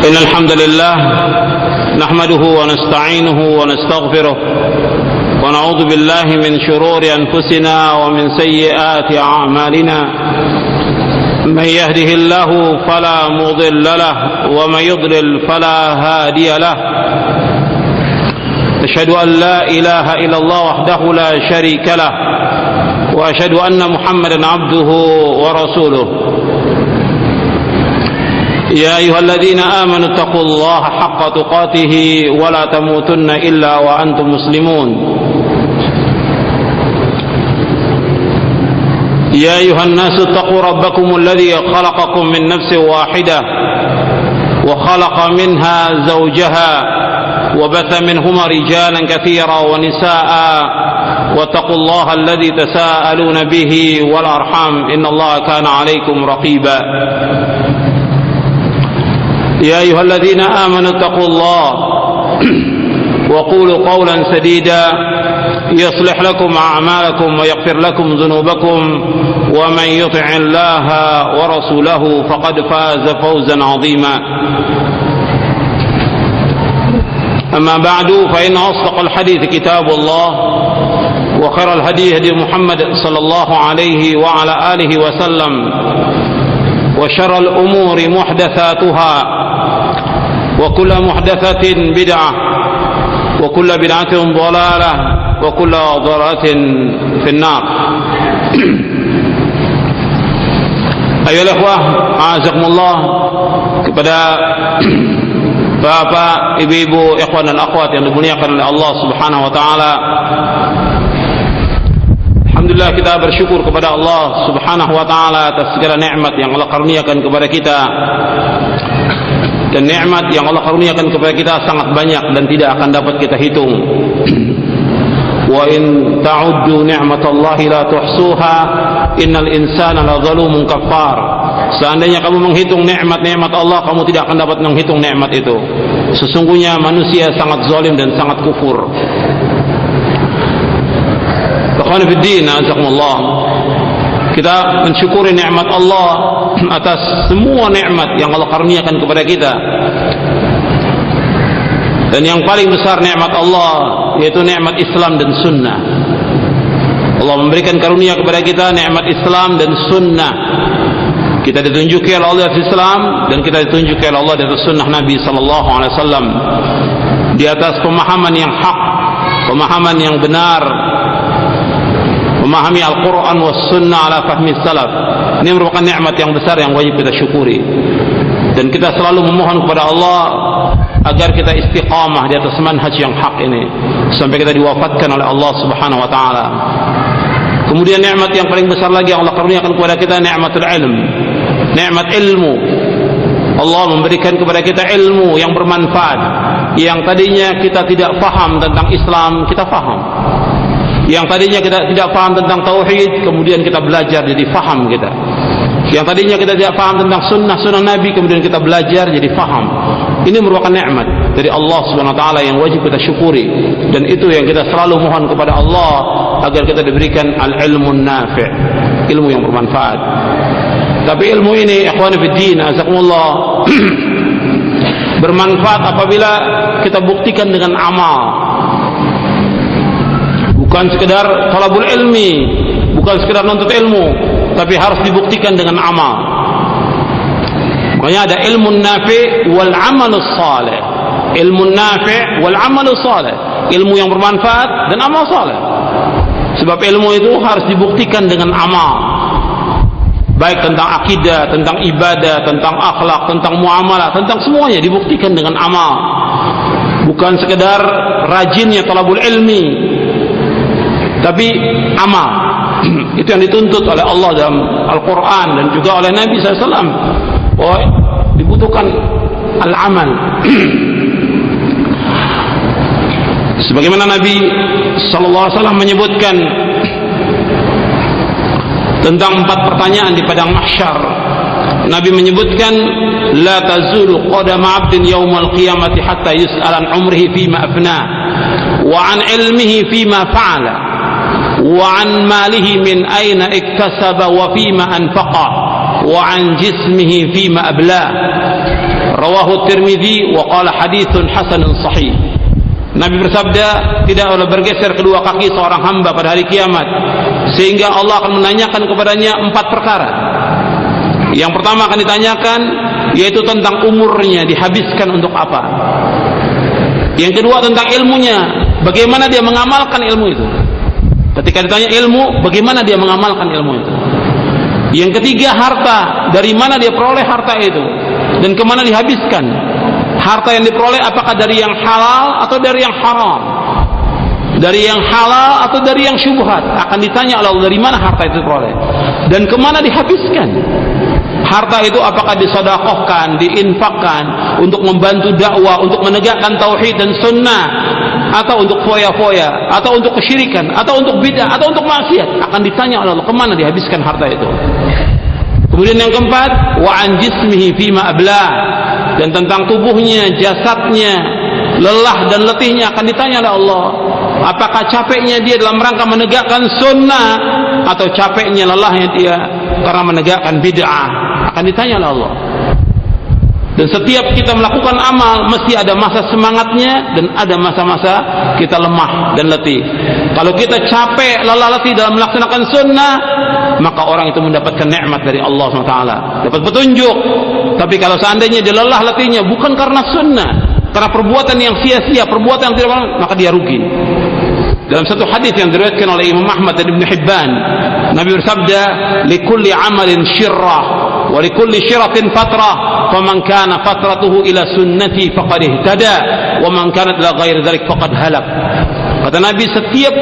إن الحمد لله نحمده ونستعينه ونستغفره ونعوذ بالله من شرور أنفسنا ومن سيئات أعمالنا من يهده الله فلا مضل له ومن يضلل فلا هادي له أشهد أن لا إله إلا الله وحده لا شريك له وأشهد أن محمدا عبده ورسوله يا أيها الذين آمنوا اتقوا الله حق تقاته ولا تموتن إلا وأنتم مسلمون يا أيها الناس اتقوا ربكم الذي خلقكم من نفس واحدة وخلق منها زوجها وبث منهما رجالا كثيرا ونساء واتقوا الله الذي تساءلون به والأرحام إن الله كان عليكم رقيبا يا أيها الذين آمنوا اتقوا الله وقولوا قولا سديدا يصلح لكم أعمالكم ويغفر لكم ذنوبكم ومن يطع الله ورسوله فقد فاز فوزا عظيما أما بعد فإن أصدق الحديث كتاب الله وخير الهدي هدي محمد صلى الله عليه وعلى آله وسلم وشر الأمور محدثاتها وكل محدثة بدعة وكل بدعة ضلالة وكل ضلالة في النار. Ayo ikhwah, a'azakumullah, kepada bapak, ibu-ibu, ikhwan dan akhwat yang dimuliakan oleh Allah Subhanahu wa taala. Alhamdulillah, kita bersyukur kepada Allah Subhanahu wa taala atas segala nikmat yang Allah karuniakan kepada kita. Dan nikmat yang Allah karuniakan kepada kita sangat banyak dan tidak akan dapat kita hitung. Wa in ta'uddu ni'matallahi la tuhsuha innal insana la zalumun kafar. Seandainya kamu menghitung nikmat-nikmat Allah, kamu tidak akan dapat menghitung nikmat itu. Sesungguhnya manusia sangat zalim dan sangat kufur. Ikhwan fiddin, azakumullah. Kita mensyukuri nikmat Allah atas semua nikmat yang Allah karuniakan kepada kita. Dan yang paling besar nikmat Allah yaitu nikmat Islam dan Sunnah. Allah memberikan karunia kepada kita nikmat Islam dan Sunnah. Kita ditunjuki oleh Allah di Islam dan kita ditunjuki oleh Allah di atas Sunnah Nabi Sallallahu Alaihi Wasallam, di atas pemahaman yang hak, pemahaman yang benar, memahami Al-Quran was Sunnah ala fahmi salaf. Ini merupakan nikmat yang besar yang wajib kita syukuri. Dan kita selalu memohon kepada Allah agar kita istiqamah di atas manhaj yang hak ini sampai kita diwafatkan oleh Allah Subhanahu wa taala. Kemudian nikmat yang paling besar lagi yang Allah karuniakan kepada kita, nikmatul ilm, nikmat ilmu. Allah memberikan kepada kita ilmu yang bermanfaat. Yang tadinya kita tidak faham tentang Islam, kita faham. Yang tadinya kita tidak paham tentang tauhid, kemudian kita belajar jadi faham kita. Yang tadinya kita tidak paham tentang sunnah Nabi, kemudian kita belajar jadi faham. Ini merupakan nikmat dari Allah Subhanahu wa taala yang wajib kita syukuri, dan itu yang kita selalu mohon kepada Allah agar kita diberikan al-ilmun nafi', ilmu yang bermanfaat. Tapi ilmu ini, ikhwani fid din, azakumullah, bermanfaat apabila kita buktikan dengan amal. Bukan sekedar talabul ilmi, bukan sekedar nuntut ilmu, tapi harus dibuktikan dengan amal. Makanya ada ilmu nafi' wal amalus salih. Ilmu nafi' wal amalus salih, ilmu yang bermanfaat dan amal saleh. Sebab ilmu itu harus dibuktikan dengan amal. Baik tentang akidah, tentang ibadah, tentang akhlak, tentang muamalah, tentang semuanya dibuktikan dengan amal. Bukan sekedar rajinnya talabul ilmi, tapi amal. Itu yang dituntut oleh Allah dalam Al-Quran dan juga oleh Nabi SAW. Oh, dibutuhkan al-amal. Sebagaimana Nabi SAW menyebutkan tentang 4 pertanyaan di padang mahsyar. Nabi menyebutkan, la tazulu qadama 'abdin yaumal qiyamati hatta yus'al an umrihi fima afna wa an ilmihi fima fa'ala wa an malihi min aina iktasaba wa fima anfaqa wa an jismihi fima abla. Rawahu Tirmidzi wa qala haditsun hasanun sahih. Nabi bersabda, tidak boleh bergeser kedua kaki seorang hamba pada hari kiamat, sehingga Allah akan menanyakan kepadanya 4 perkara. Yang pertama akan ditanyakan yaitu tentang umurnya, dihabiskan untuk apa. Yang kedua tentang ilmunya, bagaimana dia mengamalkan ilmu itu. Ketika ditanya ilmu, bagaimana dia mengamalkan ilmu itu. Yang ketiga harta, dari mana dia peroleh harta itu dan kemana dihabiskan. Harta yang diperoleh apakah dari yang halal atau dari yang haram, dari yang halal atau dari yang syubhat. Akan ditanya oleh Allah dari mana harta itu diperoleh dan kemana dihabiskan. Harta itu apakah disedekahkan, diinfakkan untuk membantu dakwah, untuk menegakkan tauhid dan sunnah, atau untuk foya-foya, atau untuk kesyirikan, atau untuk bid'ah, atau untuk maksiat. Akan ditanya oleh Allah kemana dihabiskan harta itu. Kemudian yang keempat, wa an jismihi fima ablah, dan tentang tubuhnya, jasadnya, lelah dan letihnya akan ditanya oleh Allah. Apakah capeknya dia dalam rangka menegakkan sunnah, atau capeknya, lelahnya dia karena menegakkan bid'ah. Akan ditanya oleh Allah. Dan setiap kita melakukan amal mesti ada masa semangatnya dan ada masa-masa kita lemah dan letih. Kalau kita capek, lelah, letih dalam melaksanakan sunnah, maka orang itu mendapatkan nikmat dari Allah SWT, dapat petunjuk. Tapi kalau seandainya dia lelah letihnya bukan karena sunnah, karena perbuatan yang sia-sia, perbuatan yang tidak benar, maka dia rugi. Dalam satu hadis yang diriwayatkan oleh Imam Ahmad dan Ibn Hibban, Nabi bersabda, likulli amalin syirrah wa likulli syiratin fatrah, faman kana fatratuhu ila sunnati faqad ihtada wa man kanat ila ghairi dzalik faqad halak. Kata Nabi, setiap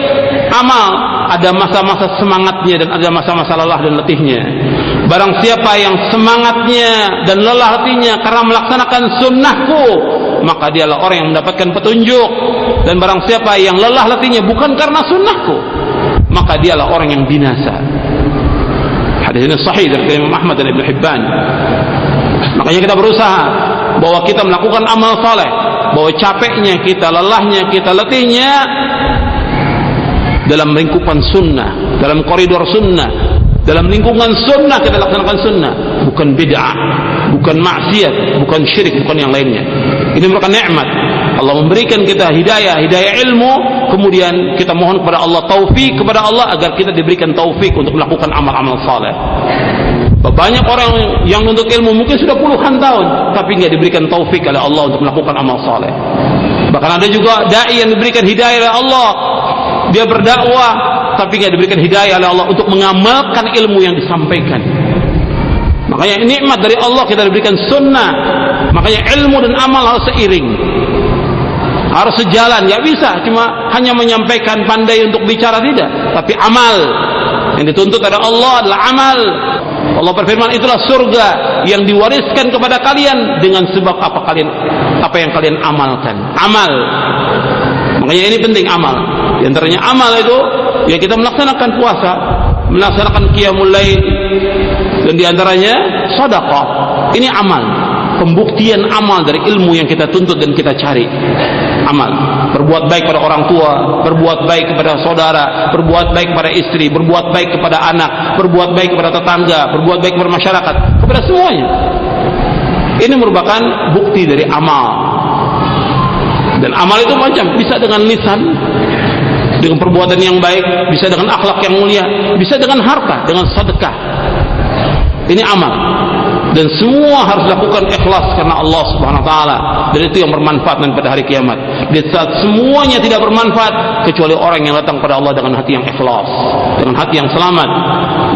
amal ada masa-masa semangatnya dan ada masa-masa lelah dan letihnya. Barang siapa yang semangatnya dan lelah letihnya karena melaksanakan sunnahku, maka dialah orang yang mendapatkan petunjuk. Dan barang siapa yang lelah letihnya bukan karena sunnahku, maka dialah orang yang binasa. Hadis ini sahih dari Imam Ahmad dan Ibn Hibban. Makanya kita berusaha bahwa kita melakukan amal saleh, bahwa capeknya kita, lelahnya kita, letihnya dalam lingkupan sunnah, dalam koridor sunnah, dalam lingkungan sunnah kita laksanakan sunnah, bukan bid'ah, bukan maksiat, bukan syirik, bukan yang lainnya. Ini merupakan nikmat. Allah memberikan kita hidayah ilmu, kemudian kita mohon kepada Allah taufik kepada Allah agar kita diberikan taufik untuk melakukan amal-amal saleh. Banyak orang yang menuntut ilmu mungkin sudah puluhan tahun tapi tidak diberikan taufik oleh Allah untuk melakukan amal saleh. Bahkan ada juga dai yang diberikan hidayah oleh Allah, dia berdakwah tapi tidak diberikan hidayah oleh Allah untuk mengamalkan ilmu yang disampaikan. Makanya nikmat dari Allah kita diberikan sunnah. Makanya ilmu dan amal harus seiring, harus sejalan. Gak bisa cuma hanya menyampaikan, pandai untuk bicara, tidak, tapi amal yang dituntut oleh Allah adalah amal. Allah berfirman, itulah surga yang diwariskan kepada kalian dengan sebab apa yang kalian amalkan. Amal. Makanya ini penting, amal. Di antaranya amal itu ya kita melaksanakan puasa, melaksanakan qiyamul lail, dan di antaranya sedekah. Ini amal, pembuktian amal dari ilmu yang kita tuntut dan kita cari. Amal, berbuat baik pada orang tua, berbuat baik kepada saudara, berbuat baik kepada istri, berbuat baik kepada anak, berbuat baik kepada tetangga, berbuat baik kepada masyarakat, kepada semuanya. Ini merupakan bukti dari amal. Dan amal itu macam, bisa dengan lisan, dengan perbuatan yang baik, bisa dengan akhlak yang mulia, bisa dengan harta, dengan sedekah. Ini amal. Dan semua harus dilakukan ikhlas karena Allah Subhanahu wa taala. Dan itu yang bermanfaat nanti pada hari kiamat. Di saat semuanya tidak bermanfaat kecuali orang yang datang pada Allah dengan hati yang ikhlas, dengan hati yang selamat.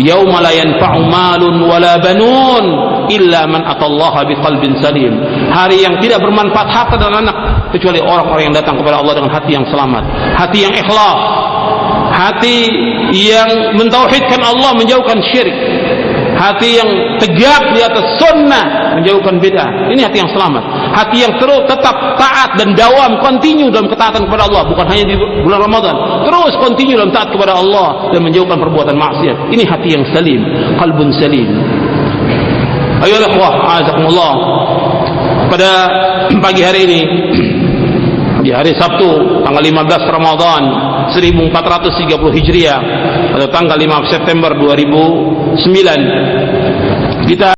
Yauma la yanfa'u malun wala banun illa man atallaha biqalbin salim. Hari yang tidak bermanfaat harta dan anak kecuali orang-orang yang datang kepada Allah dengan hati yang selamat, hati yang ikhlas, hati yang mentauhidkan Allah, menjauhkan syirik, hati yang tegak di atas sunnah, menjauhkan bid'ah. Ini hati yang selamat, hati yang terus tetap taat dan dawam, continue dalam ketaatan kepada Allah, bukan hanya di bulan Ramadan, terus continue dalam taat kepada Allah dan menjauhkan perbuatan maksiat. Ini hati yang salim, qalbun salim. Ayolah ikhwah, azakumullah. Pada pagi hari ini, di hari Sabtu tanggal 15 Ramadan 1430 Hijriah atau tanggal 5 September 2009, kita